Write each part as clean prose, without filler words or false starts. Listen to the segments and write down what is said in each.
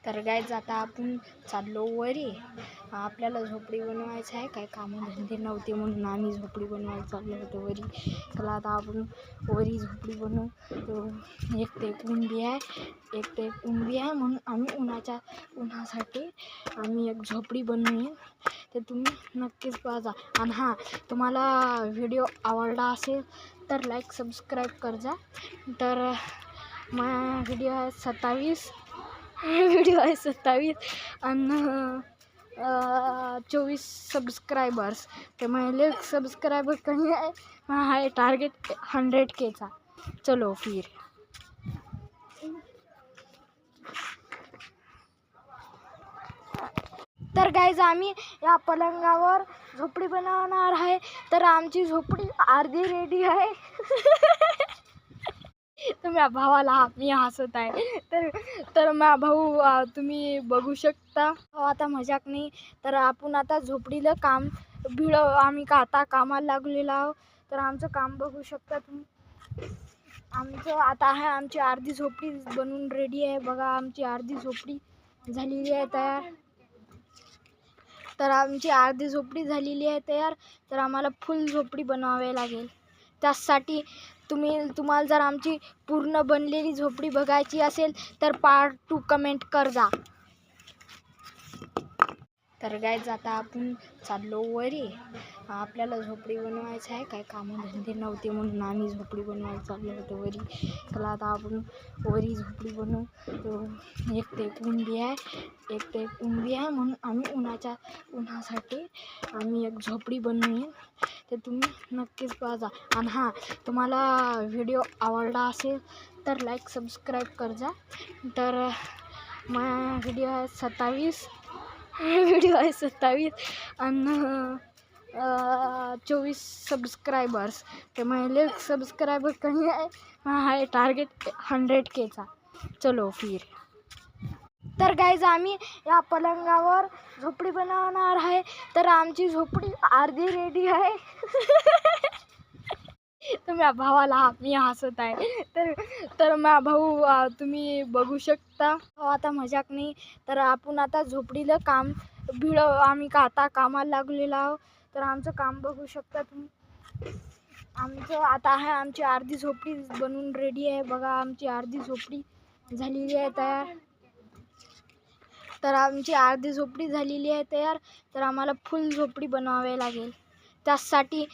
तर गाईज आता आपण चाललो वरी. आपल्याला झोपडी बनवायचं आहे, काय कामधंदे नव्हते म्हणून आम्ही झोपडी बनवायला चाललो होतो वरी. त्याला आता आपण वरी झोपडी बनवू. एक ते कुंडी आहे म्हणून आम्ही उन्हासाठी आम्ही एक झोपडी बनवूया. ते तुम्ही नक्कीच पाहा. आणि हां, तुम्हाला व्हिडिओ आवडला असेल तर लाईक सबस्क्राईब कर जा. तर माझा व्हिडिओ आहे 27 आणि 24 सबस्क्रायबर्स. ते मैले सबस्क्रायबर कमी आहे. आहे टार्गेट 100K. चलो फिर. तर गाईज आम्ही या पलंगावर झोपडी बनवणार आहे. तर आमची झोपडी अर्धी रेडी आहे. तुम्ही भावाला मी हसत आहे. तर माझा भाऊ तुम्ही बघू शकता. आता मजाक नाही. तर आपण आता झोपडीला आम्ही आता कामाला लागलेलो आहोत. तर आमचं काम बघू शकता तुम्ही. आमचं आता आहे, आमची अर्धी झोपडी बनवून रेडी आहे. बघा, आमची अर्धी झोपडी झालेली आहे तयार. तर आमची अर्धी झोपडी झालेली आहे तयार. तर आम्हाला फुल झोपडी बनवावी लागेल. त्यासाठी तुम्हाला जर आमची पूर्ण बनलेली झोपडी बघायची असेल तर पार्ट 2 कमेंट कर जा. तर गाईज आता आपण चाललो वरी. आपल्याला झोपडी बनवायचं आहे, काय कामधंदे नव्हते म्हणून आम्ही झोपडी बनवायला चाललो होतो वरी. त्याला आता आपण वरी झोपडी बनवू. एक ते कुंडी आहे म्हणून आम्ही उन्हासाठी आम्ही एक झोपडी बनवूया. ते तुम्ही नक्कीच पाहा. आणि हां, तुम्हाला व्हिडिओ आवडला असेल तर लाईक सबस्क्राईब कर जा. तर माझा व्हिडिओ आहे 27 आणि 24 सबस्क्रायबर्स. ते मैले सबस्क्रायबर कमी आहे. आहे टार्गेट 100K. चलो फिर. तर गाईज आम्ही या पलंगावर झोपडी बनवणार आहे. तर आमची झोपडी अर्धी रेडी आहे. तुम्ही भावाला मी हसत आहे. तर माझा भाऊ तुम्ही बघू शकता. आता मजाक नाही. तर आपण आता झोपडीला आम्ही आता कामाला लागलेलो आहोत. तर आमचं काम बघू शकता तुम्ही. आमचं आता आहे, आमची अर्धी झोपडी बनवून रेडी आहे. बघा, आमची अर्धी झोपडी झालेली आहे तयार. तर आमची अर्धी झोपडी झालेली आहे तयार. तर आम्हाला फुल झोपडी बनवावी लागेल. त्यासाठी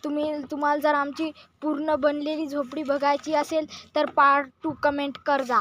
तुम्हाला जर आमची पूर्ण बनलेली झोपडी बघायची असेल तर पार्ट 2 कमेंट कर जा.